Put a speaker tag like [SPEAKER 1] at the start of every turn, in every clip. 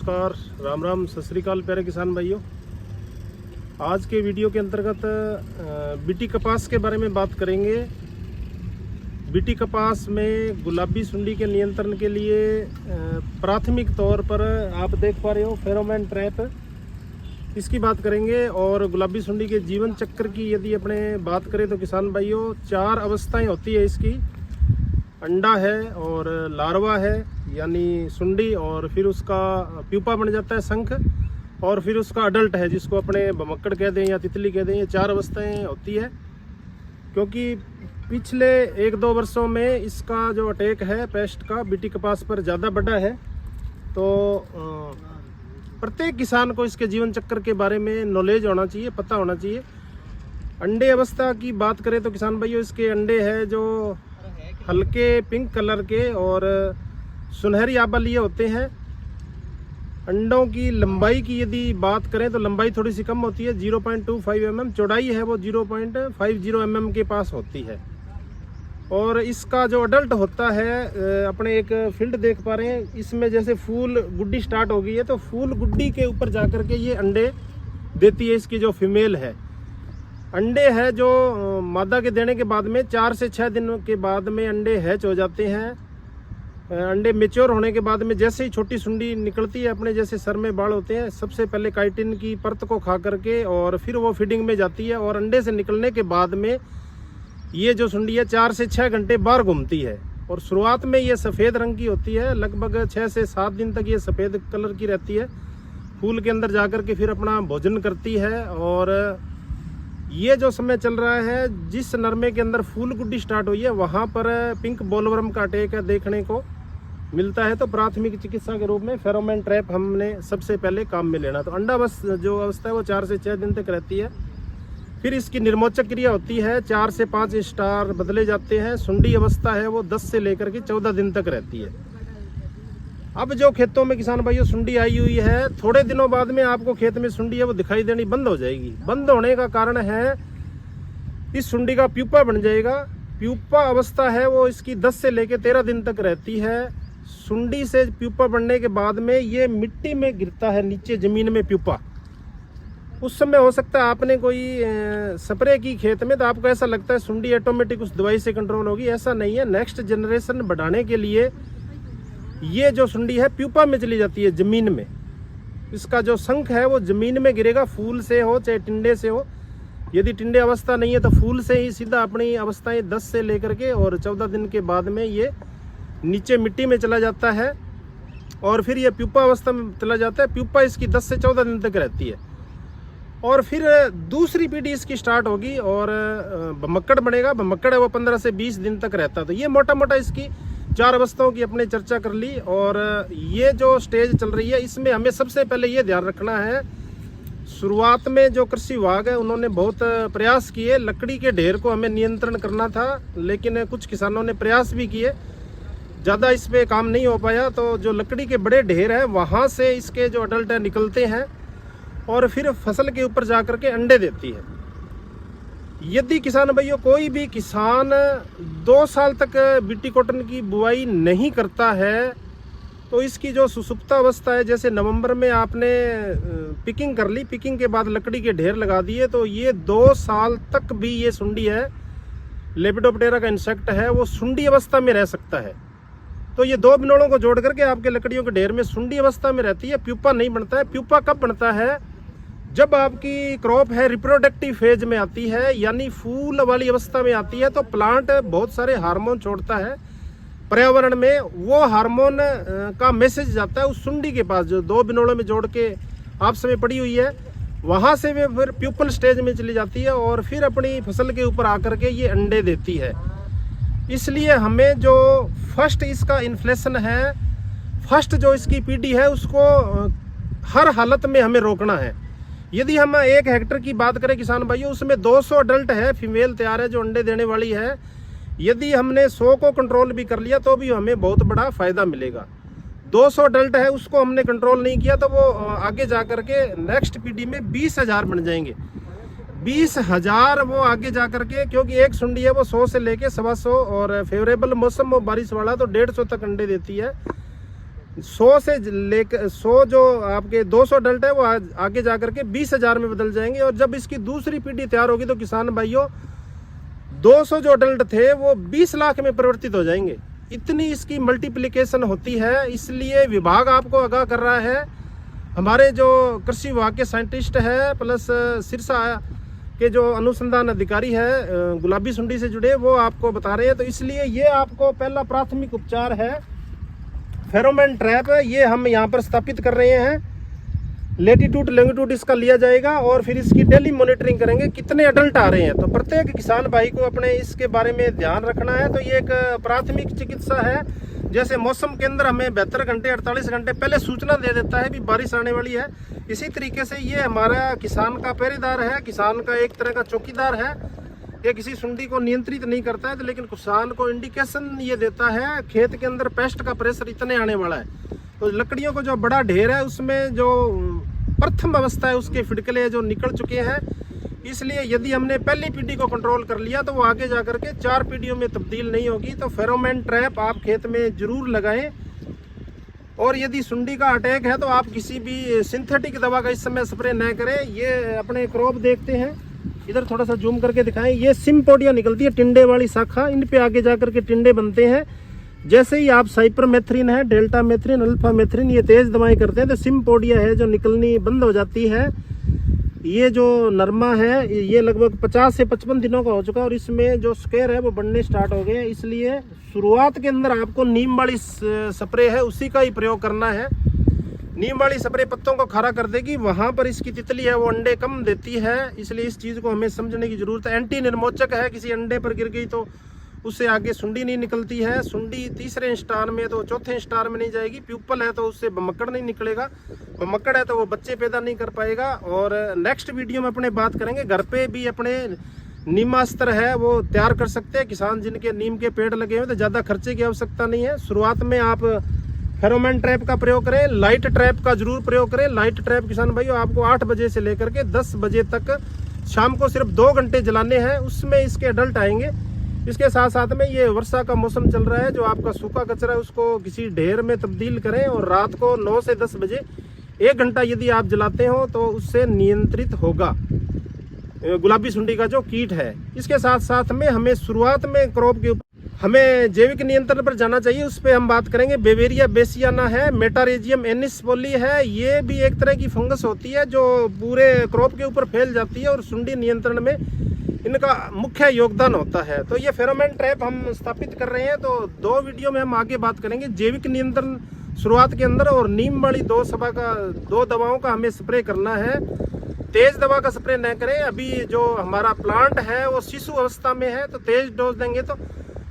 [SPEAKER 1] नमस्कार, राम राम, सत श्री अकाल प्यारे किसान भाइयों। आज के वीडियो के अंतर्गत बीटी कपास के बारे में बात करेंगे। बीटी कपास में गुलाबी सुंडी के नियंत्रण के लिए प्राथमिक तौर पर आप देख पा रहे हो फेरोमोन ट्रैप, इसकी बात करेंगे। और गुलाबी सुंडी के जीवन चक्र की यदि अपने बात करें तो किसान भाइयों 4 अवस्थाएं होती है इसकी। अंडा है और लार्वा है यानी सुंडी, और फिर उसका प्यूपा बन जाता है शंख, और फिर उसका अडल्ट है जिसको अपने भमक्कड़ कह दें या तितली कह दें। ये 4 अवस्थाएं होती है क्योंकि पिछले 1-2 वर्षों में इसका जो अटैक है पेस्ट का बीटी कपास पर ज़्यादा बढ़ा है। तो प्रत्येक किसान को इसके जीवन चक्र के बारे में नॉलेज होना चाहिए, पता होना चाहिए। अंडे अवस्था की बात करें तो किसान भाइयों इसके अंडे हैं जो हल्के पिंक कलर के और सुनहरी आभा लिए होते हैं। अंडों की लंबाई की यदि बात करें तो लंबाई थोड़ी सी कम होती है, 0.25 mm। चौड़ाई है वो 0.50 mm के पास होती है। और इसका जो अडल्ट होता है, अपने एक फील्ड देख पा रहे हैं, इसमें जैसे फूल गुड्डी स्टार्ट हो गई है तो फूल गुड्डी के ऊपर जाकर के ये अंडे देती है इसकी जो फीमेल है। अंडे है जो मादा के देने के बाद में 4 से 6 दिन के बाद में अंडे हैच हो जाते हैं। अंडे मेच्योर होने के बाद में जैसे ही छोटी सुंडी निकलती है, अपने जैसे सर में बाल होते हैं, सबसे पहले काइटिन की परत को खा करके और फिर वो फीडिंग में जाती है। और अंडे से निकलने के बाद में ये जो सुंडी है 4 से 6 घंटे बाहर घूमती है। और शुरुआत में ये सफ़ेद रंग की होती है, लगभग 6 से 7 दिन तक ये सफ़ेद कलर की रहती है। फूल के अंदर जा कर के फिर अपना भोजन करती है। और ये जो समय चल रहा है, जिस नरमे के अंदर फूल गुड्डी स्टार्ट हुई है वहाँ पर पिंक बॉलवर्म का अटैक है देखने को मिलता है। तो प्राथमिक चिकित्सा के रूप में फेरोमोन ट्रैप हमने सबसे पहले काम में लेना। तो अंडा बस जो अवस्था है वो 4 से 6 दिन तक रहती है। फिर इसकी निर्मोचक क्रिया होती है, 4 से 5 स्टार बदले जाते हैं। सुंडी अवस्था है वो 10 से लेकर के 14 दिन तक रहती है। अब जो खेतों में किसान भाइयों सुंडी आई हुई है, थोड़े दिनों बाद में आपको खेत में सुंडी है वो दिखाई देनी बंद हो जाएगी। बंद होने का कारण है इस सुंडी का प्यूपा बन जाएगा। प्यूपा अवस्था है वो इसकी 10 से लेकर 13 दिन तक रहती है। सुंडी से प्यूपा बनने के बाद में ये मिट्टी में गिरता है, नीचे जमीन में प्यूपा। उस समय हो सकता है आपने कोई स्प्रे की खेत में, तो आपको ऐसा लगता है सुंडी ऑटोमेटिक उस दवाई से कंट्रोल होगी। ऐसा नहीं है। नेक्स्ट जनरेशन बढ़ाने के लिए ये जो सुंडी है प्यूपा में चली जाती है, जमीन में। इसका जो शंख है वो जमीन में गिरेगा, फूल से हो चाहे टिंडे से हो। यदि टिंडे अवस्था नहीं है तो फूल से ही सीधा अपनी अवस्थाएं 10 से लेकर के और 14 दिन के बाद में ये नीचे मिट्टी में चला जाता है। और फिर ये प्यूपा अवस्था में चला जाता है। प्यूपा इसकी 10 से 14 दिन तक रहती है। और फिर दूसरी पीढ़ी इसकी स्टार्ट होगी और भमक्कड़ बनेगा। भमक्कड़ है वो 15 से 20 दिन तक रहता है। तो ये मोटा मोटा इसकी 4 अवस्थाओं की अपने चर्चा कर ली। और ये जो स्टेज चल रही है इसमें हमें सबसे पहले ये ध्यान रखना है, शुरुआत में जो कृषि विभाग है उन्होंने बहुत प्रयास किए, लकड़ी के ढेर को हमें नियंत्रण करना था, लेकिन कुछ किसानों ने प्रयास भी किए, ज़्यादा इस पर काम नहीं हो पाया। तो जो लकड़ी के बड़े ढेर हैं वहाँ से इसके जो अडल्ट है निकलते हैं और फिर फसल के ऊपर जा कर के अंडे देती है। यदि किसान भाइयों कोई भी किसान 2 साल तक बीटी कॉटन की बुआई नहीं करता है तो इसकी जो सुसुप्ता अवस्था है, जैसे नवंबर में आपने पिकिंग कर ली, पिकिंग के बाद लकड़ी के ढेर लगा दिए, तो ये 2 साल तक भी ये सुंडी है, लेपिडोप्टेरा का इंसेक्ट है, वो सुंडी अवस्था में रह सकता है। तो ये 2 बिनोड़ों को जोड़ करके आपके लकड़ियों के ढेर में सुंडी अवस्था में रहती है, प्यूपा नहीं बनता है। प्यूपा कब बनता है? जब आपकी क्रॉप है रिप्रोडक्टिव फेज में आती है, यानी फूल वाली अवस्था में आती है। तो प्लांट बहुत सारे हार्मोन छोड़ता है पर्यावरण में, वो हार्मोन का मैसेज जाता है उस सुंडी के पास जो 2 बिनोड़ों में जोड़ के आपस में पड़ी हुई है। वहाँ से वे फिर प्यूपल स्टेज में चली जाती है और फिर अपनी फसल के ऊपर आकर के ये अंडे देती है। इसलिए हमें जो फर्स्ट इसका इन्फ्लेशन है, फर्स्ट जो इसकी पीढ़ी है, उसको हर हालत में हमें रोकना है। यदि हम 1 हेक्टेयर की बात करें किसान भाइयों, उसमें 200 अडल्ट है, फीमेल तैयार है जो अंडे देने वाली है। यदि हमने 100 को कंट्रोल भी कर लिया तो भी हमें बहुत बड़ा फायदा मिलेगा। 200 अडल्ट है उसको हमने कंट्रोल नहीं किया तो वो आगे जा कर के नेक्स्ट पीढ़ी में 20,000 बन जाएंगे। 20,000 वो आगे जा कर के, क्योंकि एक सुंडी है वो 100 से लेके 125 और फेवरेबल मौसम हो बारिश वाला तो 150 तक अंडे देती है। 100 से लेकर 100 जो आपके 200 अडल्ट है वो आगे जाकर के 20,000 में बदल जाएंगे। और जब इसकी दूसरी पीढ़ी तैयार होगी तो किसान भाइयों 200 जो अडल्ट थे वो 20 लाख में परिवर्तित हो जाएंगे। इतनी इसकी मल्टीप्लिकेशन होती है। इसलिए विभाग आपको आगाह कर रहा है। हमारे जो कृषि विभाग के साइंटिस्ट है प्लस सिरसा के जो अनुसंधान अधिकारी है गुलाबी सुंडी से जुड़े, वो आपको बता रहे हैं। तो इसलिए ये आपको पहला प्राथमिक उपचार है फेरोमोन ट्रैप। ये हम यहाँ पर स्थापित कर रहे हैं। लेटीट्यूड लॉन्गिट्यूड इसका लिया जाएगा और फिर इसकी डेली मॉनिटरिंग करेंगे कितने अडल्ट आ रहे हैं। तो प्रत्येक किसान भाई को अपने इसके बारे में ध्यान रखना है। तो ये एक प्राथमिक चिकित्सा है। जैसे मौसम के अंदर हमें 72 घंटे 48 घंटे पहले सूचना दे देता है कि बारिश आने वाली है, इसी तरीके से ये हमारा किसान का पहरेदार है, किसान का एक तरह का चौकीदार है। ये किसी सुंडी को नियंत्रित नहीं करता है, तो लेकिन किसान को इंडिकेशन ये देता है खेत के अंदर पेस्ट का प्रेशर इतने आने वाला है। तो लकड़ियों को जो बड़ा ढेर है उसमें जो प्रथम अवस्था है उसके फिटकले जो निकल चुके हैं। इसलिए यदि हमने पहली पीढ़ी को कंट्रोल कर लिया तो वो आगे जाकर के 4 पीढ़ियों में तब्दील नहीं होगी। तो फेरोमोन ट्रैप आप खेत में जरूर लगाएं। और यदि सुंडी का अटैक है तो आप किसी भी सिंथेटिक दवा का इस समय स्प्रे न करें। ये अपने क्रॉप देखते हैं, इधर थोड़ा सा जूम करके दिखाएं। ये सिम्पोडिया निकलती है, टिंडे वाली शाखा, इन पे आगे जाकर के टिंडे बनते हैं। जैसे ही आप साइपरमेथ्रिन है, डेल्टा मेथ्रिन, अल्फा मेथ्रिन ये तेज दवाएं करते हैं तो सिम्पोडिया है जो निकलनी बंद हो जाती है। ये जो नरमा है ये लगभग 50 से 55 दिनों का हो चुका है और इसमें जो स्केर है वो बढ़ने स्टार्ट हो गए। इसलिए शुरुआत के अंदर आपको नीम वाली स्प्रे है उसी का ही प्रयोग करना है। नीम वाली स्प्रे पत्तों को खारा कर देगी, वहां पर इसकी तितली है वो अंडे कम देती है। इसलिए इस चीज को हमें समझने की जरूरत है। एंटी निर्मोचक है, किसी अंडे पर गिर गई तो उससे आगे सुंडी नहीं निकलती है। सुंडी तीसरे स्टार में तो चौथे स्टार में नहीं जाएगी। प्यूपल है तो उससे बमक्कड़ नहीं निकलेगा, बमक्कड़ है तो वो बच्चे पैदा नहीं कर पाएगा। और नेक्स्ट वीडियो में अपने बात करेंगे घर पे भी अपने नीमास्त्र है वो तैयार कर सकते हैं। किसान जिनके नीम के पेड़ लगे हुए तो ज़्यादा खर्चे की आवश्यकता नहीं है। शुरुआत में आप फेरोमोन ट्रैप का प्रयोग करें, लाइट ट्रैप का जरूर प्रयोग करें। लाइट ट्रैप किसान भाइयों आपको 8 बजे से लेकर के 10 बजे तक शाम को सिर्फ 2 घंटे जलाने हैं, उसमें इसके अडल्ट आएंगे। इसके साथ साथ में ये वर्षा का मौसम चल रहा है, जो आपका सूखा कचरा है उसको किसी ढेर में तब्दील करें और रात को 9 से 10 बजे 1 घंटा यदि आप जलाते हो तो उससे नियंत्रित होगा गुलाबी सुंडी का जो कीट है। इसके साथ साथ में हमें शुरुआत में क्रॉप के ऊपर हमें जैविक नियंत्रण पर जाना चाहिए, उस पर हम बात करेंगे। बेवेरिया बेसियाना है, मेटारेजियम एनिस पोली है, ये भी एक तरह की फंगस होती है जो पूरे क्रॉप के ऊपर फैल जाती है और सुंडी नियंत्रण में इनका मुख्य योगदान होता है। तो ये फेरोमोन ट्रैप हम स्थापित कर रहे हैं। तो 2 वीडियो में हम आगे बात करेंगे जैविक नियंत्रण शुरुआत के अंदर और नीम वाली 2 दवाओं का हमें स्प्रे करना है। तेज दवा का स्प्रे न करें। अभी जो हमारा प्लांट है वो शिशु अवस्था में है तो तेज डोज देंगे तो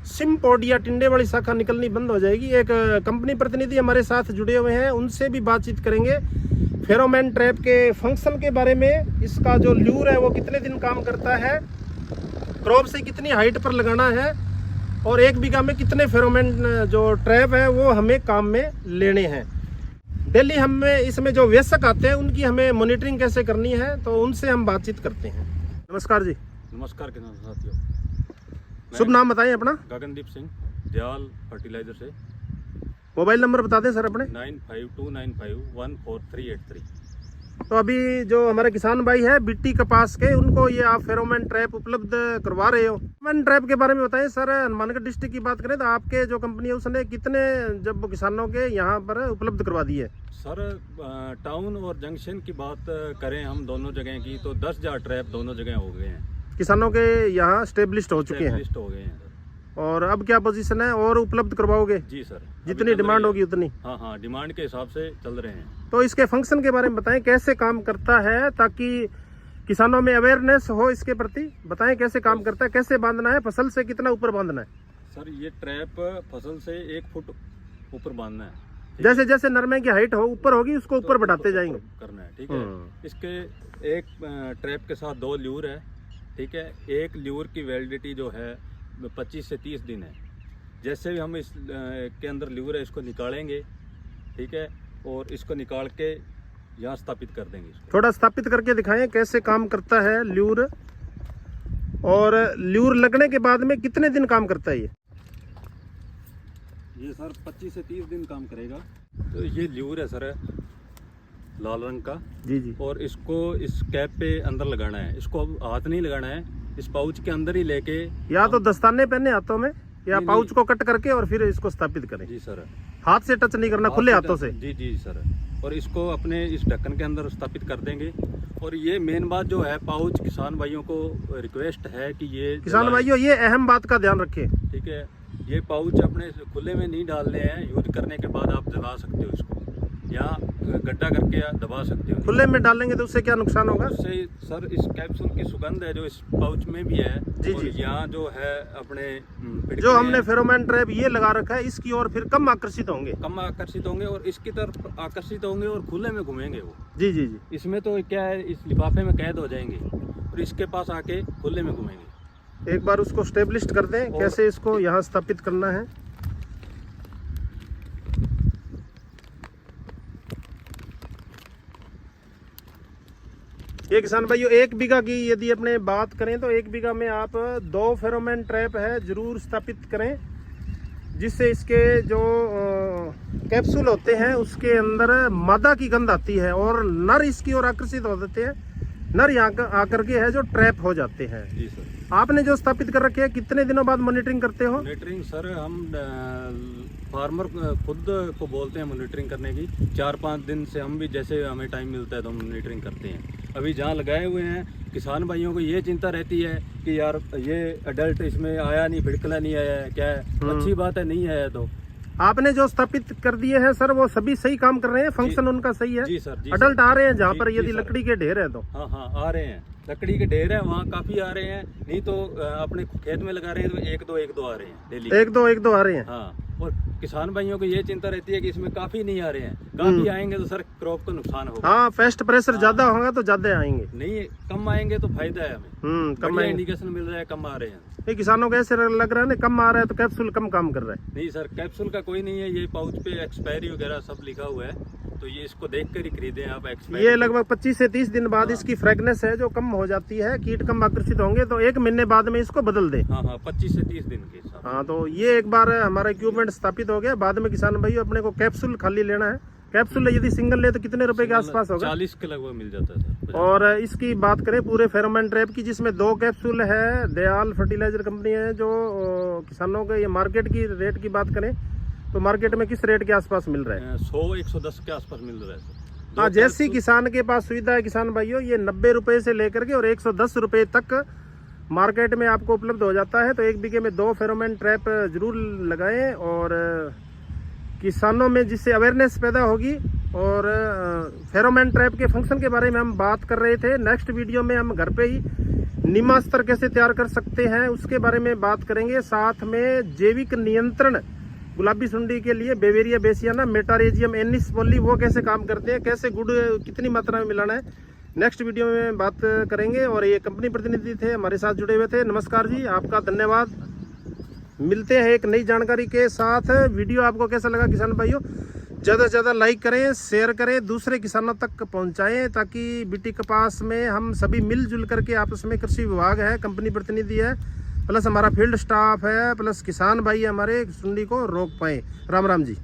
[SPEAKER 1] सिम्पोडिया टिंडे वाली शाखा निकलनी बंद हो जाएगी। एक कंपनी प्रतिनिधि हमारे साथ जुड़े हुए हैं, उनसे भी बातचीत करेंगे फेरोमोन ट्रैप के फंक्शन के बारे में। इसका जो ल्यूर है वो कितने दिन काम करता है, क्रॉप से कितनी हाइट पर लगाना है और 1 बीघा में कितने फेरोमोन जो ट्रैप है वो हमें काम में लेने हैं। डेली हमें इसमें जो वयस्क आते हैं उनकी हमें मॉनिटरिंग कैसे करनी है तो उनसे हम बातचीत करते हैं। नमस्कार जी।
[SPEAKER 2] नमस्कार किसान साथियों।
[SPEAKER 1] शुभ नाम बताएं अपना।
[SPEAKER 2] गगनदीप सिंह, दयाल फर्टिलाइजर से।
[SPEAKER 1] मोबाइल नंबर बता दें सर अपने।
[SPEAKER 2] 9529514383।
[SPEAKER 1] तो अभी जो हमारे किसान भाई है बिट्टी कपास के, उनको ये आप फेरोमोन ट्रैप उपलब्ध करवा रहे हो। फेरोमोन ट्रैप के बारे में बताएं सर। हनुमानगढ़ डिस्ट्रिक्ट की बात करें तो आपके जो कंपनी है उसने कितने जब किसानों के यहाँ पर उपलब्ध करवा दिए?
[SPEAKER 2] सर टाउन और जंक्शन की बात करें हम दोनों जगह की तो 10,000 ट्रैप दोनों जगह हो गए हैं,
[SPEAKER 1] किसानों के यहाँ स्टेब्लिश्ड हो चुके हैं।
[SPEAKER 2] हो गए हैं।
[SPEAKER 1] और अब क्या पोजीशन है और उपलब्ध करवाओगे?
[SPEAKER 2] जी सर,
[SPEAKER 1] जितनी डिमांड होगी उतनी।
[SPEAKER 2] हाँ, डिमांड के हिसाब से चल रहे हैं।
[SPEAKER 1] तो इसके फंक्शन के बारे में बताएं, कैसे काम करता है ताकि किसानों में अवेयरनेस हो इसके प्रति। बताएं कैसे काम करता है, कैसे बांधना है, फसल से कितना ऊपर बांधना है?
[SPEAKER 2] सर ये ट्रैप फसल से 1 फुट ऊपर बांधना है।
[SPEAKER 1] जैसे जैसे नरमे की हाइट हो ऊपर होगी उसको ऊपर बढ़ाते जाएंगे
[SPEAKER 2] करना है। ठीक है। इसके एक ट्रैप के साथ 2 ल्यूर है। ठीक है। एक ल्यूर की वैलिडिटी जो है 25 से 30 दिन है। जैसे भी हम इस के अंदर ल्यूर है इसको निकालेंगे, ठीक है, और इसको निकाल के यहाँ स्थापित कर देंगे।
[SPEAKER 1] थोड़ा स्थापित करके दिखाएं कैसे काम करता है ल्यूर, और ल्यूर लगने के बाद में कितने दिन काम करता है ये?
[SPEAKER 2] ये सर 25 से 30 दिन काम करेगा। तो ये ल्यूर है सर, लाल रंग का
[SPEAKER 1] जी जी।
[SPEAKER 2] और इसको इस कैप पे अंदर लगाना है, इसको अब हाथ नहीं लगाना है, इस पाउच के अंदर ही लेके
[SPEAKER 1] या तो दस्ताने पहने हाथों में या
[SPEAKER 2] नहीं,
[SPEAKER 1] पाउच को कट करके और फिर इसको स्थापित करें।
[SPEAKER 2] जी सर,
[SPEAKER 1] हाथ से टच नहीं करना, खुले हाथों से।
[SPEAKER 2] जी जी सर। और इसको अपने इस ढक्कन के अंदर स्थापित कर देंगे। और ये मेन बात जो है, पाउच किसान भाइयों को रिक्वेस्ट है कि ये
[SPEAKER 1] किसान भाइयों ये अहम बात का ध्यान रखें,
[SPEAKER 2] ठीक है, ये पाउच अपने खुले में नहीं डालने हैं। यूज करने के बाद आप जला सकते हो इसको या गड्ढा करके दबा सकते हो।
[SPEAKER 1] खुले में डालेंगे तो उससे क्या नुकसान होगा?
[SPEAKER 2] उससे सर इस कैप्सूल की सुगंध है जो इस पाउच में भी है,
[SPEAKER 1] जी
[SPEAKER 2] और
[SPEAKER 1] जी।
[SPEAKER 2] यहाँ जो है अपने
[SPEAKER 1] जो हमने फेरोमोन ट्रैप ये लगा रखा है, इसकी ओर फिर कम आकर्षित होंगे,
[SPEAKER 2] कम आकर्षित होंगे और इसकी तरफ आकर्षित होंगे और खुले में घूमेंगे वो।
[SPEAKER 1] जी जी जी।
[SPEAKER 2] इसमें तो क्या है, इस लिफाफे में कैद हो जाएंगे और इसके पास आके खुले में घूमेंगे।
[SPEAKER 1] एक बार उसको स्टेब्लिश कर दें, कैसे इसको यहाँ स्थापित करना है। ये किसान भाइयों 1 बीघा की यदि अपने बात करें तो 1 बीघा में आप 2 फेरोमोन ट्रैप है जरूर स्थापित करें, जिससे इसके जो कैप्सूल होते हैं उसके अंदर मादा की गंध आती है और नर इसकी ओर आकर्षित हो जाते हैं। नर यहाँ आकर के है जो ट्रैप हो जाते हैं।
[SPEAKER 2] जी सर।
[SPEAKER 1] आपने जो स्थापित कर रखे हैं, कितने दिनों बाद मॉनिटरिंग करते हो?
[SPEAKER 2] मॉनिटरिंग सर हम फार्मर खुद को बोलते हैं मॉनिटरिंग करने की। 4-5 दिन से हम भी जैसे हमें टाइम मिलता है तो हम मॉनिटरिंग करते हैं। अभी जहाँ लगाए हुए हैं, किसान भाइयों को ये चिंता रहती है कि यार ये अडल्ट इसमें आया नहीं, भिड़कला नहीं आया है, क्या है? अच्छी बात है, नहीं आया तो
[SPEAKER 1] आपने जो स्थापित कर दिए हैं सर, वो सभी सही काम कर रहे हैं, फंक्शन उनका सही है?
[SPEAKER 2] जी सर। जी
[SPEAKER 1] अडल्ट आ रहे हैं जहाँ
[SPEAKER 2] जी,
[SPEAKER 1] पर
[SPEAKER 2] जी
[SPEAKER 1] यदि
[SPEAKER 2] सर।
[SPEAKER 1] लकड़ी के ढेर है तो?
[SPEAKER 2] हाँ हाँ आ रहे हैं, लकड़ी के ढेर है वहाँ काफी आ रहे हैं। नहीं तो अपने खेत में लगा रहे हैं तो एक दो आ रहे हैं डेली।
[SPEAKER 1] एक दो आ रहे हैं।
[SPEAKER 2] हाँ, और किसान भाइयों को ये चिंता रहती है कि इसमें काफी नहीं आ रहे हैं। काफी आएंगे तो सर क्रॉप को नुकसान होगा।
[SPEAKER 1] हाँ, पेस्ट प्रेशर ज्यादा होगा तो ज्यादा आएंगे।
[SPEAKER 2] नहीं, कम आएंगे तो फायदा है हमें।
[SPEAKER 1] कम आएंगे।
[SPEAKER 2] इंडिकेशन मिल रहा है कम आ रहे हैं।
[SPEAKER 1] ये किसानों को ऐसे लग रहा है ना कम आ रहा है तो कैप्सूल कम काम कर रहा है।
[SPEAKER 2] नहीं सर, कैप्सूल का कोई नहीं है। ये पाउच पे एक्सपायरी वगैरह सब लिखा हुआ है, तो ये इसको देख कर ही खरीदें आप। एक्सपायरी
[SPEAKER 1] ये लगभग 25 से 30 दिन बाद इसकी फ्रेगनेंस है जो कम हो जाती है, कीट कम आकर्षित होंगे तो 1 महीने बाद में इसको बदल दें।
[SPEAKER 2] हाँ हाँ, 25 से 30 दिन के हिसाब।
[SPEAKER 1] हाँ, तो ये एक बार हमारा इक्विपमेंट स्थापित हो गया। बाद में किसान भाई अपने को कैप्सूल खाली लेना है। कैप्सूल यदि सिंगल ले तो कितने रुपए के आसपास होगा?
[SPEAKER 2] 40 के लगभग मिल जाता है सर।
[SPEAKER 1] और इसकी बात करें पूरे फेरोमोन ट्रैप की, जिसमें 2 कैप्सूल है, दयाल फर्टिलाइजर कंपनी है जो किसानों के, ये मार्केट की रेट की बात करें तो मार्केट में किस रेट के आसपास मिल रहा है?
[SPEAKER 2] 100-110 के आसपास मिल रहा है सर।
[SPEAKER 1] हाँ, जैसी किसान के पास सुविधा है किसान भाइयों, ये 90 रुपए से लेकर के और 110 रुपए तक मार्केट में आपको उपलब्ध हो जाता है। तो 1 बीघे में 2 फेरोमोन ट्रैप जरूर लगाएं और किसानों में जिससे अवेयरनेस पैदा होगी। और फेरोमोन ट्रैप के फंक्शन के बारे में हम बात कर रहे थे। नेक्स्ट वीडियो में हम घर पे ही निमास्त्र कैसे तैयार कर सकते हैं उसके बारे में बात करेंगे। साथ में जैविक नियंत्रण गुलाबी सुंडी के लिए बेवेरिया बेसियाना, मेटारेजियम एनिस पोली, वो कैसे काम करते हैं, कैसे गुड़ कितनी मात्रा में मिलाना है, नेक्स्ट वीडियो में बात करेंगे। और ये कंपनी प्रतिनिधि थे, हमारे साथ जुड़े हुए थे। नमस्कार जी, आपका धन्यवाद। मिलते हैं एक नई जानकारी के साथ। वीडियो आपको कैसा लगा किसान भाइयों? ज़्यादा से ज़्यादा लाइक करें, शेयर करें, दूसरे किसानों तक पहुंचाएं, ताकि बीटी कपास में हम सभी मिलजुल करके, आपस में कृषि विभाग है, कंपनी प्रतिनिधि है, प्लस हमारा फील्ड स्टाफ है, प्लस किसान भाई हमारे सुंडी को रोक पाएं। राम राम जी।